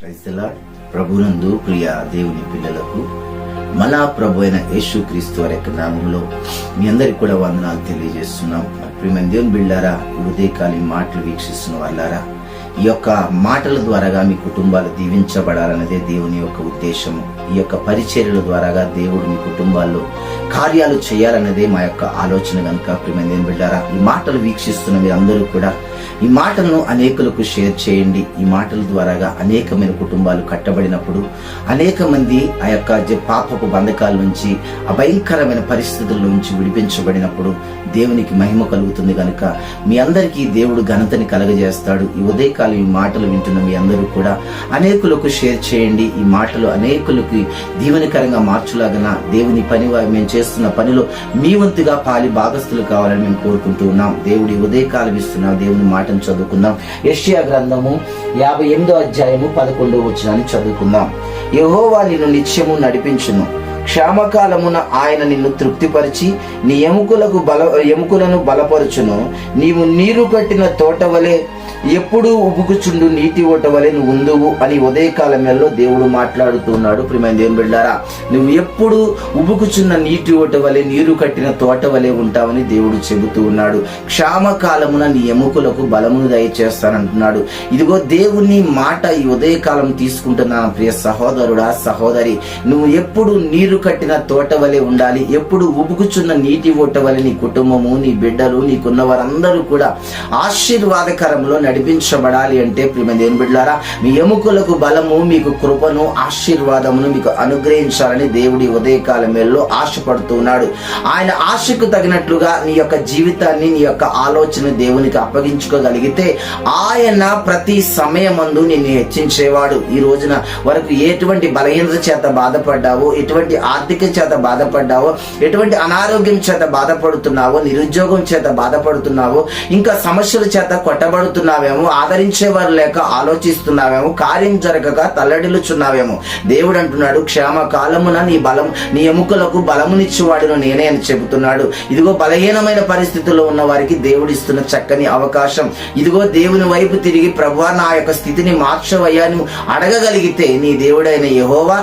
Praise the lord. ప్రభునందు ప్రియ దేవుని పిల్లలకు మన ప్రభు అయిన యేసుక్రీస్తు వారి యొక్క నామంలో మీ అందరికి కూడా వందనాలు తెలియజేస్తున్నాం. ప్రియమైన దేవుని బిడ్డలారా, ఈ ఉదయకాలం మాటలు వీక్షిస్తున్న వాళ్ళారా, ఈ యొక్క మాటల ద్వారాగా మీ కుటుంబాలు దీవించబడాలన్నదే దేవుని యొక్క ఉద్దేశము. ఈ యొక్క పరిచర్యల ద్వారాగా దేవుడు మీ కుటుంబాల్లో కార్యాలు చేయాలన్నదే మా యొక్క ఆలోచన కనుక ప్రియమైన దేవుని బిడ్డలారా, ఈ మాటలు వీక్షిస్తున్న మీరు అందరూ కూడా ఈ మాటలను అనేకులకు షేర్ చేయండి. ఈ మాటల ద్వారాగా అనేకమైన కుటుంబాలు కట్టబడినప్పుడు, అనేక మంది ఆ యొక్క పాపపు బంధకాల నుంచి, అభయంకరమైన పరిస్థితుల నుంచి విడిపించబడినప్పుడు దేవునికి మహిమ కలుగుతుంది కనుక మీ అందరికీ దేవుడు ఘనతని కలగజేస్తాడు. ఈ ఉదయకాలం ఈ మాటలు వింటున్న మీ అందరూ కూడా అనేకులకు షేర్ చేయండి. ఈ మాటలు అనేకులకి దీవెనకరంగా మార్చులాగన దేవుని పని మేము చేస్తున్న పనిలో మీ వంతుగా పాలి భాగస్తులు కావాలని మేము కోరుకుంటూ ఉన్నాం. దేవుడి ఉదయకాలం ఇస్తున్నాం. దేవుని మాటను చదువుకుందాం. యెషయా గ్రంథము 58వ అధ్యాయము 11వ వచనాన్ని చదువుకుందాం. యెహోవా నిన్ను నిత్యము నడిపించును, క్షామకాలమున ఆయన నిన్ను తృప్తిపరిచి నీ ఎముకలను బలపరచును. నీవు నీరు కట్టిన తోట వలె ఎప్పుడు ఉబుకుచుండు నీటి ఓట వలె నువ్వు ఉందువు అని ఉదయకాలంలో దేవుడు మాట్లాడుతున్నాడు. ప్రియమైన దేవుని బిడ్డలారా, నువ్వు ఎప్పుడు ఉబుకుచున్న నీటి ఓట వలె, నీరు కట్టిన తోట వలె ఉంటావని దేవుడు చెబుతూ ఉన్నాడు. క్షామకాలమున నీ ఎముకలకు బలమును దయచేస్తానంటున్నాడు. ఇదిగో దేవుని మాట ఈ ఉదయకాలం తీసుకుంటున్నాను. ప్రియ సహోదరుడా, సహోదరి, నువ్వు ఎప్పుడు నీరు కట్టిన తోట వలె ఉండాలి. ఎప్పుడు ఉబుకుచున్న నీటి ఓట వలె నీ కుటుంబము, నీ బిడ్డలు, నీకున్న వారందరూ కూడా ఆశీర్వాదకరంలో నడిపించబడాలి అంటే ప్రియమైన దేవుని బిడ్డలారా, మీ ఎముకలకు బలము, మీకు కృపను, ఆశీర్వాదమును మీకు అనుగ్రహించాలని దేవుడి ఉదయకాలం వేళలో ఆశపడుతూ ఉన్నాడు. ఆయన ఆశకు తగినట్లుగా నీ యొక్క జీవితాన్ని, నీ యొక్క ఆలోచన దేవునికి అప్పగించుకోగలిగితే ఆయన ప్రతి సమయమందు నిన్ను హెచ్చించేవాడు. ఈ రోజున వరకు ఎటువంటి బలహీనత చేత బాధపడ్డావో, ఎటువంటి ఆర్థిక చేత బాధపడ్డావో, ఎటువంటి అనారోగ్యం చేత బాధపడుతున్నావో, నిరుద్యోగం చేత బాధపడుతున్నావో, ఇంకా సమస్యల చేత కొట్టబడుతున్నావేమో, ఆదరించేవారు లేక ఆలోచిస్తున్నావేమో, కార్యం జరగక తల్లడిల్లుచున్నావేమో, దేవుడు అంటున్నాడు, క్షేమకాలమున నీ ఎముకలకు బలమునిచ్చేవాడును నేనే అని చెబుతున్నాడు. ఇదిగో బలహీనమైన పరిస్థితుల్లో ఉన్న వారికి దేవుడు ఇస్తున్న చక్కని అవకాశం. ఇదిగో దేవుని వైపు తిరిగి, ప్రభువా నా యొక్క స్థితిని మార్చవయ్యా నువ్వు అడగగలిగితే నీ దేవుడైన యెహోవా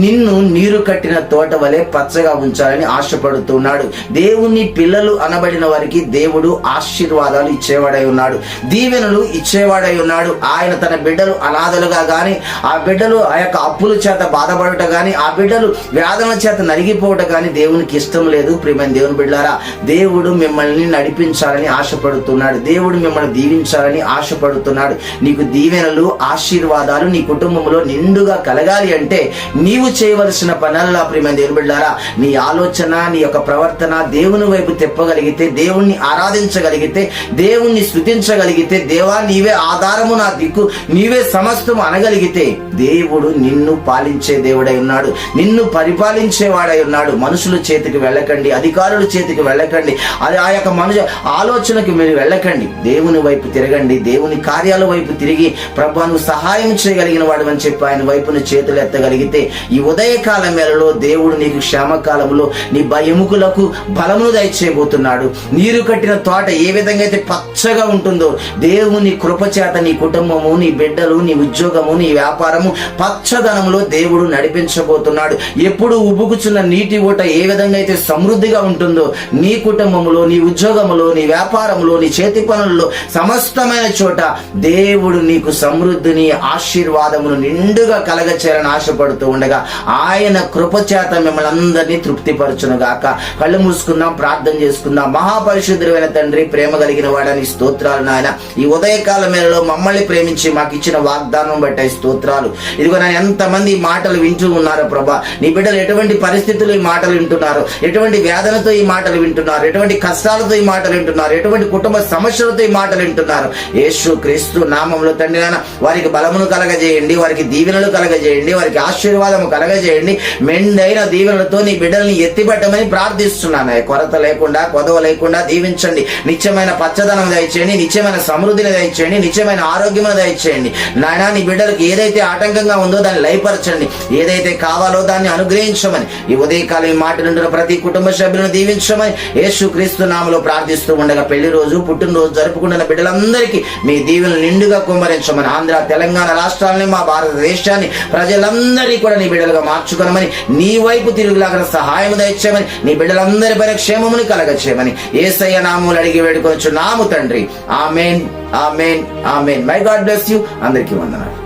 నిన్ను నీరు కట్టిన తోట వలె పచ్చగా ఉంచాలని ఆశపడుతున్నాడు. దేవుని పిల్లలు అనబడిన వారికి దేవుడు ఆశీర్వాదాలు ఇచ్చేవాడై ఉన్నాడు, దీవెనలు ఇచ్చేవాడై ఉన్నాడు. ఆయన తన బిడ్డలు అనాథలుగా గాని, ఆ బిడ్డలు ఆ యొక్క అప్పుల చేత బాధపడట గాని, ఆ బిడ్డలు వ్యాధుల చేత నలిగిపోవట గాని దేవునికి ఇష్టం లేదు. ప్రియమైన దేవుని బిడ్డలారా, దేవుడు మిమ్మల్ని నడిపించాలని ఆశపడుతున్నాడు. దేవుడు మిమ్మల్ని దీవించాలని ఆశపడుతున్నాడు. నీకు దీవెనలు, ఆశీర్వాదాలు నీ కుటుంబంలో నిండుగా కలగాలి అంటే నీవు చేయవలసిన పనుల్లా ప్రియమైన దేవుని బిడ్డలారా, నీ ఆలోచన, నీ యొక్క ప్రవర్తన దేవుని వైపు తిప్పగలిగితే, దేవుణ్ణి ఆరాధించగలిగితే, దేవుణ్ణి స్తుతించగలిగితే, దేవా నీవే ఆధారము, నా దిక్కు, నీవే సమస్తము అనగలిగితే దేవుడు నిన్ను పాలించే దేవుడై ఉన్నాడు, నిన్ను పరిపాలించేవాడై ఉన్నాడు. మనుషుల చేతికి వెళ్ళకండి, అధికారుల చేతికి వెళ్ళకండి, అది ఆ యొక్క మనుషు ఆలోచనకి మీరు వెళ్ళకండి. దేవుని వైపు తిరగండి. దేవుని కార్యాల వైపు తిరిగి, ప్రభువా నువ్వు సహాయం చేయగలిగిన వాడు అని చెప్పి ఆయన వైపున చేతులు ఎత్తగలిగితే ఈ ఉదయకాలం వేళలో దేవుడు నీకు క్షేమకాలంలో నీ ఎముకలకు బలమును దయచేయబోతున్నాడు. నీరు కట్టిన తోట ఏ విధంగా అయితే పచ్చగా ఉంటుందో, దేవుని కృప చేత నీ కుటుంబము, నీ బిడ్డలు, నీ ఉద్యోగము, నీ వ్యాపారము పచ్చదనంలో దేవుడు నడిపించబోతున్నాడు. ఎప్పుడు ఉబుకుచున్న నీటి ఊట ఏ విధంగా అయితే సమృద్ధిగా ఉంటుందో, నీ కుటుంబములో, నీ ఉద్యోగములో, నీ వ్యాపారంలో, నీ చేతి పనుల్లో, సమస్తమైన చోట దేవుడు నీకు సమృద్ధిని, ఆశీర్వాదమును నిండుగా కలగచేయాలని ఆశపడుతూ ఉండగా ఆయన కృప చేత మిమ్మల్ని అందరినీ తృప్తిపరచునుగాక. కళ్ళు మూసుకుందాం, ప్రార్థన చేసుకుందాం. మహాపరిశుద్ధుడైన తండ్రి, ప్రేమ కలిగిన వాడని స్తోత్రాలు నాయన. ఈ ఉదయకాల మేరలో మమ్మల్ని ప్రేమించి మాకు ఇచ్చిన వాగ్దానం బట్టి స్తోత్రాలు. ఇదిగో నేను ఎంతమంది ఈ మాటలు వింటూ ఉన్నారో ప్రభా, నీ బిడ్డలు ఎటువంటి పరిస్థితులు ఈ మాటలు వింటున్నారు, ఎటువంటి వేదనతో ఈ మాటలు వింటున్నారు, ఎటువంటి కష్టాలతో ఈ మాటలు వింటున్నారు, ఎటువంటి కుటుంబ సమస్యలతో ఈ మాటలు వింటున్నారు. యేసు క్రీస్తు నామంలో తండ్రి నాయన వారికి బలమును కలగజేయండి, వారికి దీవెనలు కలగజేయండి, వారికి ఆశీర్వాదము కలగజేయండి. మెండైన దీవెనలతో నీ బిడ్డల్ని ఎత్తిపెట్టమని ప్రార్థిస్తున్నాను. కొరత లేకుండా, కొదవ లేకుండా దీవించండి. నిత్యమైన పచ్చదనం దయచేయండి, నిత్యమైన సమృద్ధి శాంతిని దయచేయండి, నిత్యమైన ఆరోగ్యమును దయచేయండి నాయనా. నీ బిడ్డలకు ఏదైతే ఆటంకంగా ఉందో దాన్ని లయపరచండి, ఏదైతే కావాలో దాన్ని అనుగ్రహించమని ఈ ఉదయకాలం ఈ మాటలుంటున్న ప్రతి కుటుంబ సభ్యులను దీవించమని యేసుక్రీస్తు నామములో ప్రార్థిస్తూ ఉండగా, పెళ్లి రోజు పుట్టినరోజు జరుపుకుంటున్న బిడ్డలందరికీ మీ దీవెనలు నిండుగా కుమ్మరించమని, ఆంధ్ర తెలంగాణ రాష్ట్రాలని మా భారతదేశాన్ని ప్రజలందరినీ కూడా నీ బిడ్డలుగా మార్చుకోనమని, నీ వైపు తిరుగులాగా సహాయం దయచేయమని, నీ బిడ్డలందరి పైన క్షేమముని కలగచేయమని యేసయ్య నామములు అడిగి వేడుకొనుచున్నాము తండ్రి. Amen, amen, amen. May God bless you. అందరికీ వందనాలు.